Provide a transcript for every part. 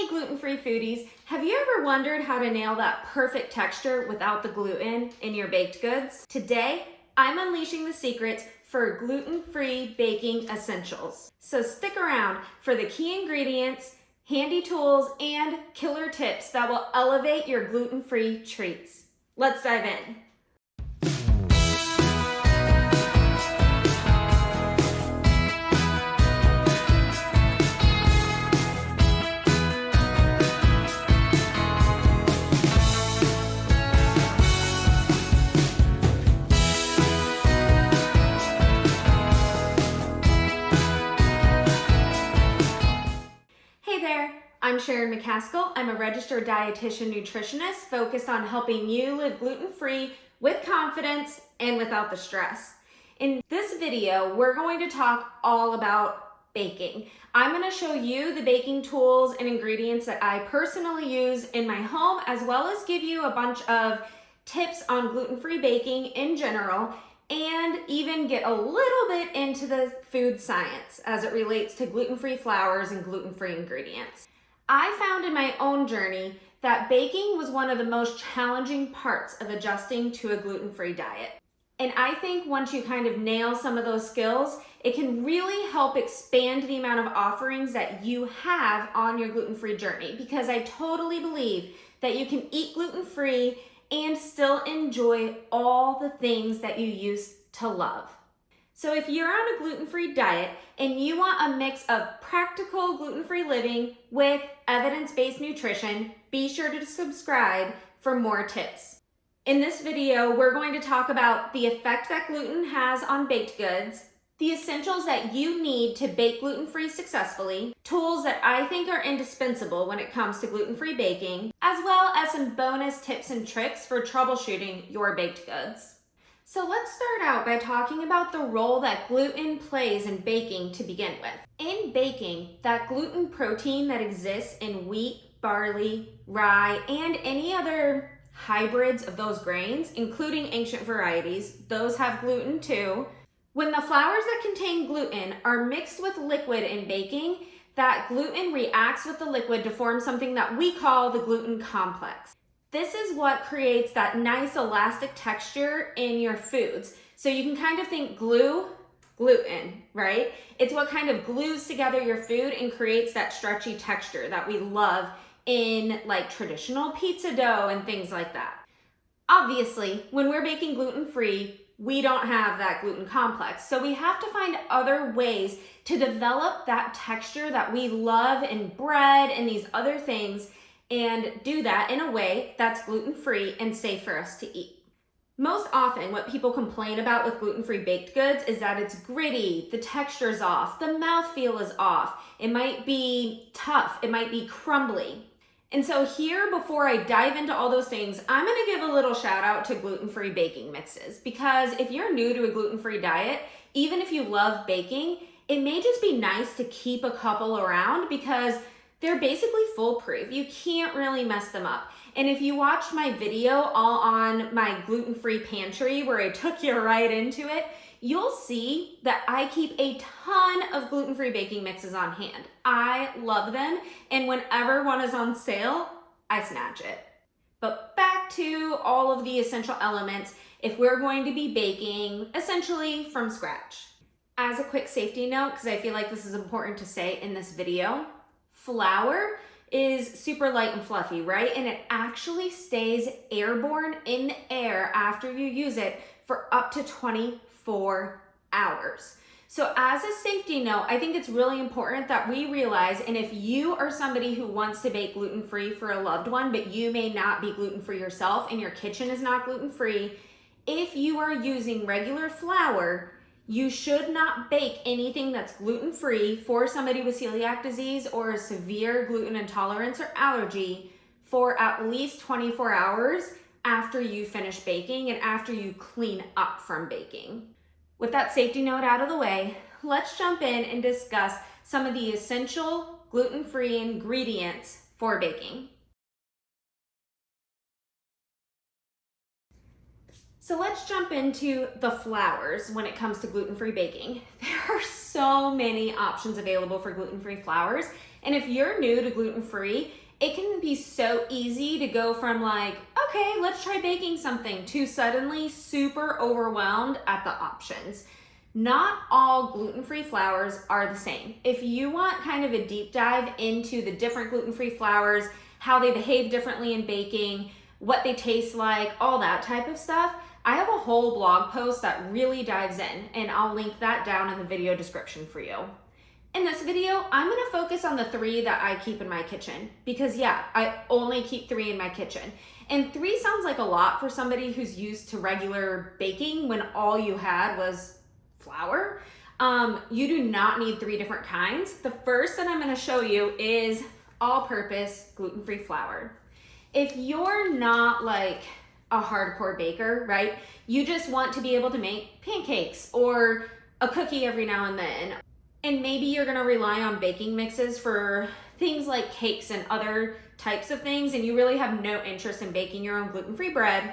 Hey gluten-free foodies, have you ever wondered how to nail that perfect texture without the gluten in your baked goods? Today, I'm unleashing the secrets for gluten-free baking essentials. So stick around for the key ingredients, handy tools, and killer tips that will elevate your gluten-free treats. Let's dive in. Hey there, I'm Sharon McCaskill. I'm a registered dietitian nutritionist focused on helping you live gluten-free with confidence and without the stress. In this video, we're going to talk all about baking. I'm going to show you the baking tools and ingredients that I personally use in my home, as well as give you a bunch of tips on gluten-free baking in general, and even get a little bit into the food science as it relates to gluten-free flours and gluten-free ingredients. I found in my own journey that baking was one of the most challenging parts of adjusting to a gluten-free diet. And I think once you kind of nail some of those skills, it can really help expand the amount of offerings that you have on your gluten-free journey, because I totally believe that you can eat gluten-free and still enjoy all the things that you used to love. So if you're on a gluten-free diet and you want a mix of practical gluten-free living with evidence-based nutrition, be sure to subscribe for more tips. In this video, we're going to talk about the effect that gluten has on baked goods, the essentials that you need to bake gluten-free successfully, tools that I think are indispensable when it comes to gluten-free baking, as well as some bonus tips and tricks for troubleshooting your baked goods. So let's start out by talking about the role that gluten plays in baking to begin with. In baking, that gluten protein that exists in wheat, barley, rye, and any other hybrids of those grains, including ancient varieties, those have gluten too. When the flours that contain gluten are mixed with liquid in baking, that gluten reacts with the liquid to form something that we call the gluten complex. This is what creates that nice elastic texture in your foods. So you can kind of think gluten, right? It's what kind of glues together your food and creates that stretchy texture that we love in like traditional pizza dough and things like that. Obviously, when we're baking gluten-free, we don't have that gluten complex. So we have to find other ways to develop that texture that we love in bread and these other things, and do that in a way that's gluten-free and safe for us to eat. Most often, what people complain about with gluten-free baked goods is that it's gritty, the texture's off, the mouthfeel is off, it might be tough, it might be crumbly. And so here, before I dive into all those things, I'm gonna give a little shout out to gluten-free baking mixes, because if you're new to a gluten-free diet, even if you love baking, it may just be nice to keep a couple around because they're basically foolproof. You can't really mess them up. And if you watched my video all on my gluten-free pantry where I took you right into it, you'll see that I keep a ton of gluten-free baking mixes on hand. I love them, and whenever one is on sale, I snatch it. But back to all of the essential elements if we're going to be baking essentially from scratch. As a quick safety note, because I feel like this is important to say in this video, flour is super light and fluffy, right? And it actually stays airborne in the air after you use it for up to 24 hours. So as a safety note, I think it's really important that we realize, and if you are somebody who wants to bake gluten-free for a loved one, but you may not be gluten-free yourself and your kitchen is not gluten-free, if you are using regular flour, you should not bake anything that's gluten-free for somebody with celiac disease or a severe gluten intolerance or allergy for at least 24 hours after you finish baking and after you clean up from baking. With that safety note out of the way, let's jump in and discuss some of the essential gluten-free ingredients for baking. So let's jump into the flours when it comes to gluten-free baking. There are so many options available for gluten-free flours. And if you're new to gluten-free, it can be so easy to go from like, okay, let's try baking something, to suddenly super overwhelmed at the options. Not all gluten-free flours are the same. If you want kind of a deep dive into the different gluten-free flours, how they behave differently in baking, what they taste like, all that type of stuff, I have a whole blog post that really dives in, and I'll link that down in the video description for you. In this video, I'm gonna focus on the 3 that I keep in my kitchen because yeah, I only keep 3 in my kitchen. And 3 sounds like a lot for somebody who's used to regular baking when all you had was flour. You do not need 3 different kinds. The first that I'm gonna show you is all-purpose gluten-free flour. If you're not like a hardcore baker, right? You just want to be able to make pancakes or a cookie every now and then. And maybe you're gonna rely on baking mixes for things like cakes and other types of things, and you really have no interest in baking your own gluten-free bread.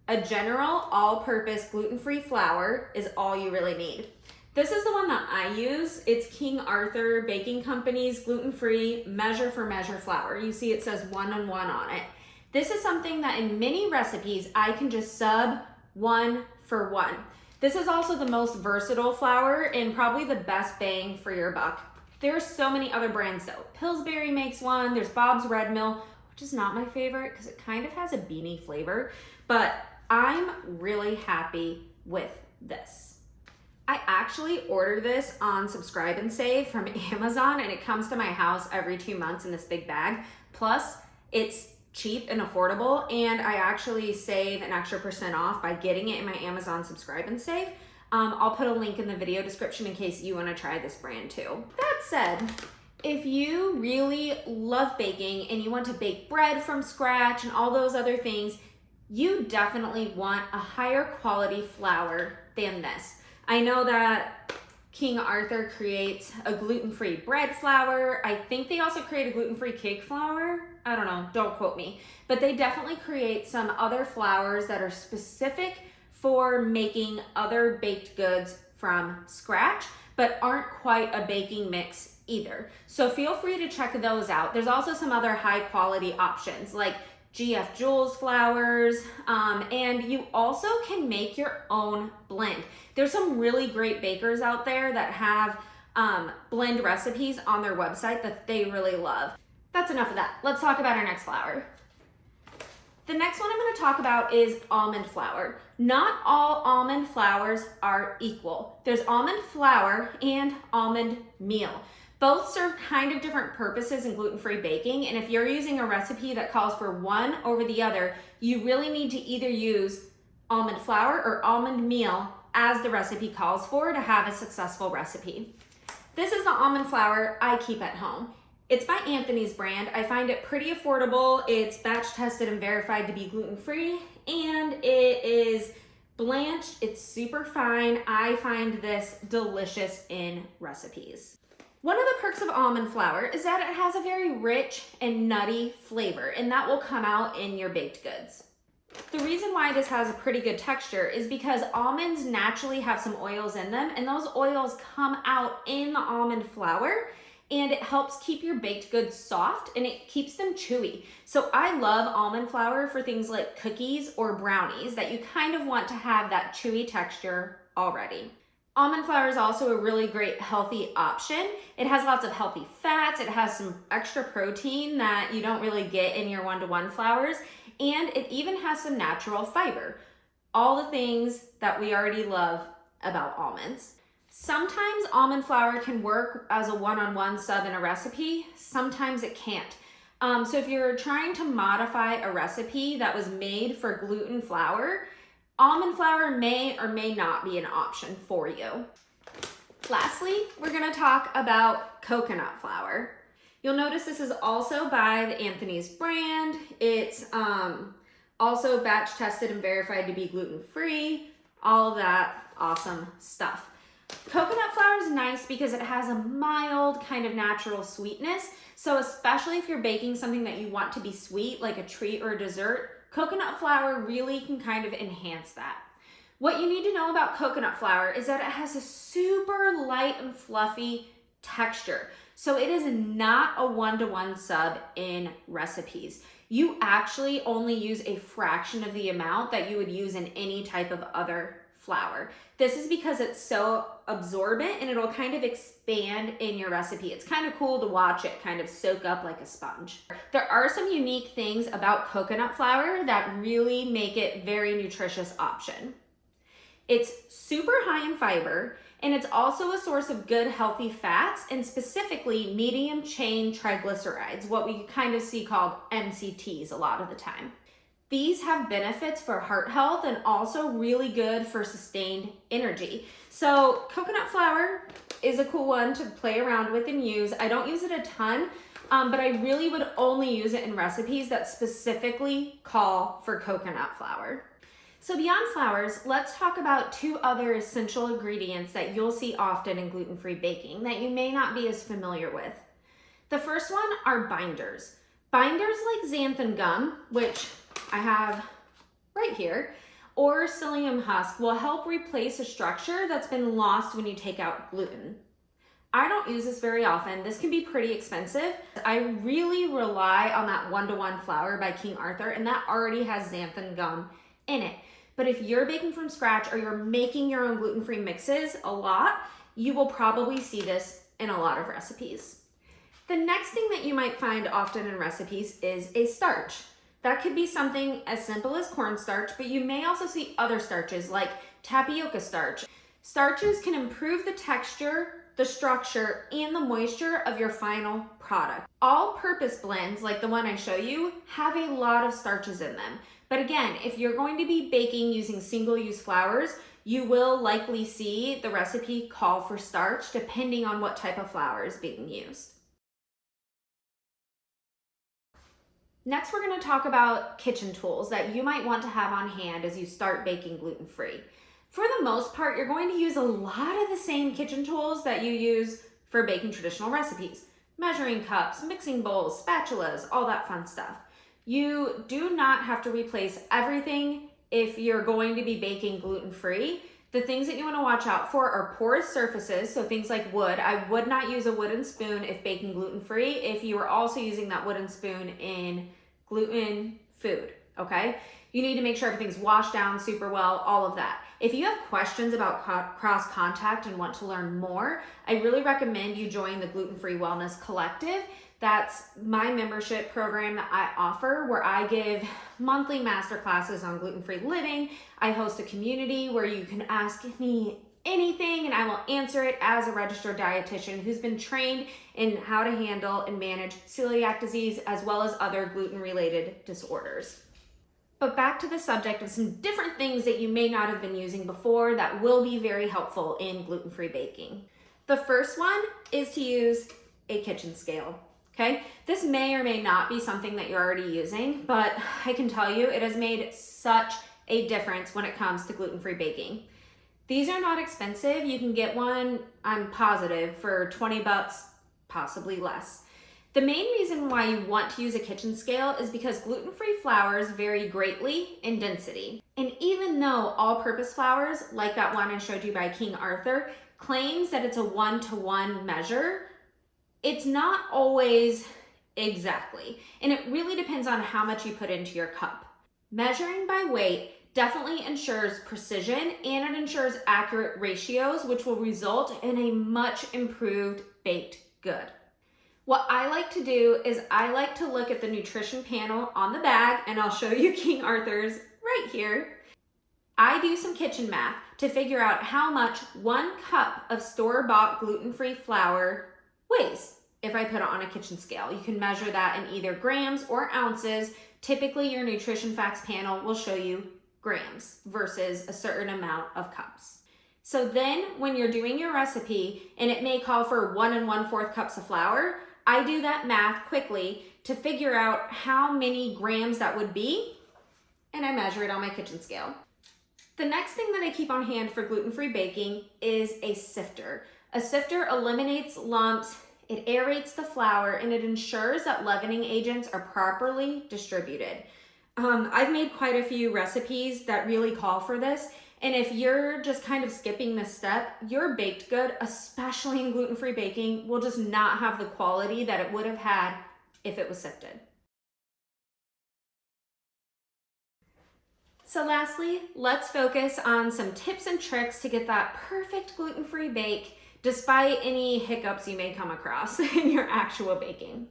A general all-purpose gluten-free flour is all you really need. This is the one that I use. It's King Arthur Baking Company's gluten-free measure for measure flour. You see it says 1 and 1 on it. This is something that in many recipes, I can just sub 1 for 1. This is also the most versatile flour and probably the best bang for your buck. There are so many other brands though. Pillsbury makes one, there's Bob's Red Mill, which is not my favorite because it kind of has a beanie flavor, but I'm really happy with this. I actually order this on Subscribe and Save from Amazon, and it comes to my house every 2 months in this big bag. Plus, it's cheap and affordable, and I actually save an extra % off by getting it in my Amazon Subscribe and Save. I'll put a link in the video description in case you want to try this brand too. That said, if you really love baking and you want to bake bread from scratch and all those other things, you definitely want a higher quality flour than this. I know that King Arthur creates a gluten-free bread flour. I think they also create a gluten-free cake flour. I don't know, don't quote me. But they definitely create some other flours that are specific for making other baked goods from scratch, but aren't quite a baking mix either. So feel free to check those out. There's also some other high quality options like GF Jules flours, and you also can make your own blend. There's some really great bakers out there that have blend recipes on their website that they really love. That's enough of that. Let's talk about our next flour. The next one I'm going to talk about is almond flour. Not all almond flours are equal. There's almond flour and almond meal. Both serve kind of different purposes in gluten-free baking, and if you're using a recipe that calls for one over the other, you really need to either use almond flour or almond meal as the recipe calls for to have a successful recipe. This is the almond flour I keep at home. It's by Anthony's brand. I find it pretty affordable. It's batch tested and verified to be gluten-free, and it is blanched. It's super fine. I find this delicious in recipes. One of the perks of almond flour is that it has a very rich and nutty flavor, and that will come out in your baked goods. The reason why this has a pretty good texture is because almonds naturally have some oils in them, and those oils come out in the almond flour, and it helps keep your baked goods soft and it keeps them chewy. So I love almond flour for things like cookies or brownies that you kind of want to have that chewy texture already. Almond flour is also a really great healthy option. It has lots of healthy fats, it has some extra protein that you don't really get in your one-to-one flours, and it even has some natural fiber. All the things that we already love about almonds. Sometimes almond flour can work as a one-on-one sub in a recipe, sometimes it can't. So if you're trying to modify a recipe that was made for gluten flour, almond flour may or may not be an option for you. Lastly, we're gonna talk about coconut flour. You'll notice this is also by the Anthony's brand. It's also batch tested and verified to be gluten-free, all of that awesome stuff. Coconut flour is nice because it has a mild kind of natural sweetness. So especially if you're baking something that you want to be sweet, like a treat or a dessert, Coconut flour really can kind of enhance that. What you need to know about coconut flour is that it has a super light and fluffy texture. So it is not a one-to-one sub in recipes. You actually only use a fraction of the amount that you would use in any type of other flour. This is because it's so absorbent and it'll kind of expand in your recipe. It's kind of cool to watch it kind of soak up like a sponge. There are some unique things about coconut flour that really make it a very nutritious option. It's super high in fiber, and it's also a source of good healthy fats, and specifically medium chain triglycerides, what we kind of see called MCTs a lot of the time. These have benefits for heart health and also really good for sustained energy. So coconut flour is a cool one to play around with and use. I don't use it a ton, but I really would only use it in recipes that specifically call for coconut flour. So beyond flours, let's talk about two other essential ingredients that you'll see often in gluten-free baking that you may not be as familiar with. The first one are binders. Binders like xanthan gum, which I have right here, or psyllium husk will help replace a structure that's been lost when you take out gluten. I don't use this very often. This can be pretty expensive. I really rely on that one-to-one flour by King Arthur, and that already has xanthan gum in it. But if you're baking from scratch or you're making your own gluten-free mixes a lot, you will probably see this in a lot of recipes. The next thing that you might find often in recipes is a starch. That could be something as simple as cornstarch, but you may also see other starches like tapioca starch. Starches can improve the texture, the structure, and the moisture of your final product. All-purpose blends, like the one I show you, have a lot of starches in them. But again, if you're going to be baking using single-use flours, you will likely see the recipe call for starch depending on what type of flour is being used. Next, we're going to talk about kitchen tools that you might want to have on hand as you start baking gluten-free. For the most part, you're going to use a lot of the same kitchen tools that you use for baking traditional recipes. Measuring cups, mixing bowls, spatulas, all that fun stuff. You do not have to replace everything if you're going to be baking gluten-free. The things that you want to watch out for are porous surfaces, so things like wood. I would not use a wooden spoon if baking gluten-free if you were also using that wooden spoon in gluten food, okay? You need to make sure everything's washed down super well, all of that. If you have questions about cross contact and want to learn more, I really recommend you join the Gluten-Free Wellness Collective. That's my membership program that I offer where I give monthly masterclasses on gluten-free living. I host a community where you can ask me anything and I will answer it as a registered dietitian who's been trained in how to handle and manage celiac disease as well as other gluten-related disorders. But back to the subject of some different things that you may not have been using before that will be very helpful in gluten-free baking. The first one is to use a kitchen scale. Okay, this may or may not be something that you're already using, but I can tell you it has made such a difference when it comes to gluten-free baking. These are not expensive. You can get one, I'm positive, for 20 bucks, possibly less. The main reason why you want to use a kitchen scale is because gluten-free flours vary greatly in density. And even though all-purpose flours, like that one I showed you by King Arthur, claims that it's a one-to-one measure, it's not always exactly, and it really depends on how much you put into your cup. Measuring by weight definitely ensures precision and it ensures accurate ratios, which will result in a much improved baked good. What I like to do is I like to look at the nutrition panel on the bag, and I'll show you King Arthur's right here. I do some kitchen math to figure out how much 1 cup of store-bought gluten-free flour weighs if I put it on a kitchen scale. You can measure that in either grams or ounces. Typically, your nutrition facts panel will show you grams versus a certain amount of cups. So then when you're doing your recipe and it may call for 1 1/4 cups of flour, I do that math quickly to figure out how many grams that would be, and I measure it on my kitchen scale. The next thing that I keep on hand for gluten-free baking is a sifter. A sifter eliminates lumps, it aerates the flour, and it ensures that leavening agents are properly distributed. I've made quite a few recipes that really call for this. And if you're just kind of skipping this step, your baked good, especially in gluten-free baking, will just not have the quality that it would have had if it was sifted. So lastly, let's focus on some tips and tricks to get that perfect gluten-free bake despite any hiccups you may come across in your actual baking.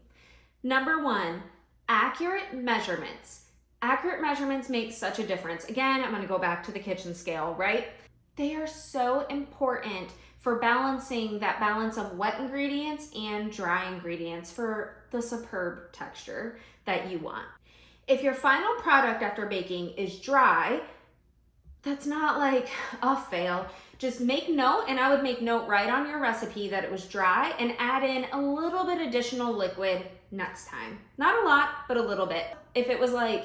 Number one, accurate measurements. Accurate measurements make such a difference. Again, I'm gonna go back to the kitchen scale, right? They are so important for balancing that balance of wet ingredients and dry ingredients for the superb texture that you want. If your final product after baking is dry, that's not like a fail. Just make note, and I would make note right on your recipe that it was dry and add in a little bit additional liquid next time. Not a lot, but a little bit. If it was like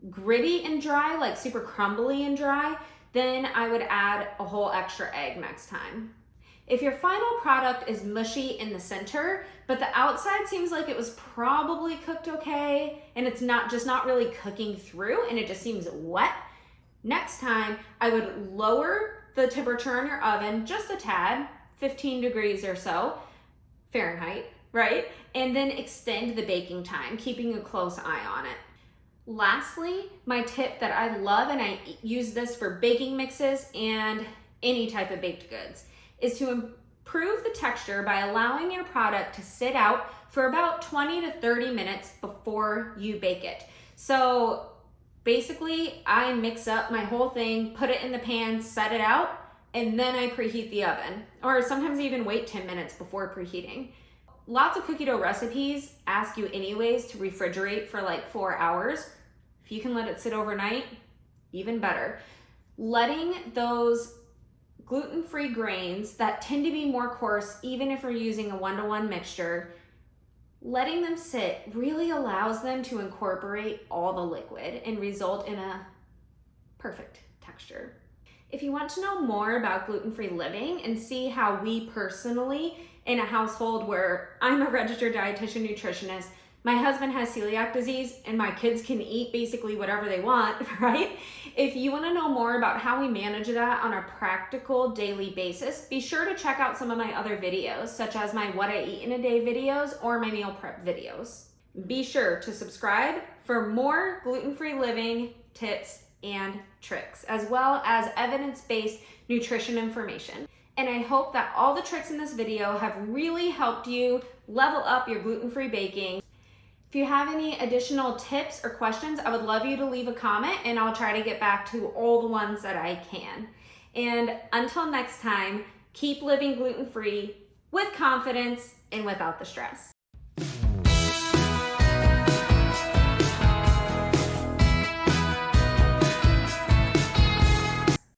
gritty and dry, like super crumbly and dry, then I would add a whole extra egg next time. If your final product is mushy in the center, but the outside seems like it was probably cooked okay, and it's not really cooking through and it just seems wet, next time I would lower the temperature in your oven just a tad, 15 degrees or so, Fahrenheit, right? And then extend the baking time, keeping a close eye on it. Lastly, my tip that I love, and I use this for baking mixes and any type of baked goods, is to improve the texture by allowing your product to sit out for about 20 to 30 minutes before you bake it. So basically, I mix up my whole thing, put it in the pan, set it out, and then I preheat the oven. Or sometimes even wait 10 minutes before preheating. Lots of cookie dough recipes ask you anyways to refrigerate for like 4 hours. If you can let it sit overnight, even better. Letting those gluten-free grains that tend to be more coarse, even if we're using a 1-to-1 mixture, letting them sit really allows them to incorporate all the liquid and result in a perfect texture. If you want to know more about gluten-free living and see how we personally, in a household where I'm a registered dietitian nutritionist, my husband has celiac disease and my kids can eat basically whatever they want, right? If you want to know more about how we manage that on a practical daily basis, be sure to check out some of my other videos, such as my What I Eat in a Day videos or my meal prep videos. Be sure to subscribe for more gluten-free living tips and tricks, as well as evidence-based nutrition information. And I hope that all the tricks in this video have really helped you level up your gluten-free baking. If you have any additional tips or questions, I would love you to leave a comment and I'll try to get back to all the ones that I can. And until next time, keep living gluten-free with confidence and without the stress.